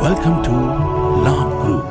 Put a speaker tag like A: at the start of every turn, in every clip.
A: Welcome to Labh Group.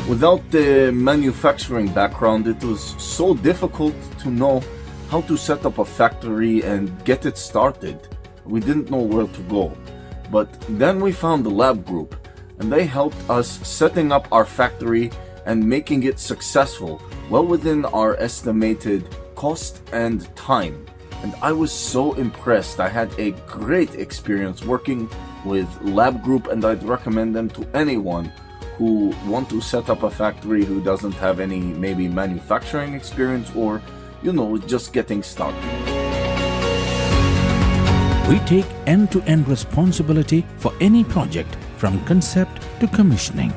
B: Without the manufacturing background, it was so difficult to know how to set up a factory and get it started. We didn't know where to go. But then we found the Labh Group, and they helped us setting up our factory and making it successful, well within our estimated cost and time. And I was so impressed. I had a great experience working with Labh Group, and I'd recommend them to anyone who want to set up a factory who doesn't have any maybe manufacturing experience or, just getting started.
A: We take end-to-end responsibility for any project from concept to commissioning.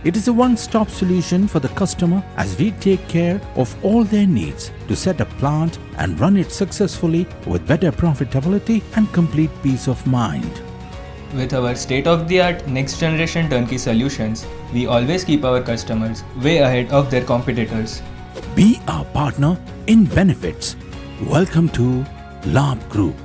A: It is a one-stop solution for the customer as we take care of all their needs to set a plant and run it successfully with better profitability and complete peace of mind.
C: With our state-of-the-art next-generation turnkey solutions, we always keep our customers way ahead of their competitors.
A: Be our partner in benefits. Welcome to Labh Group.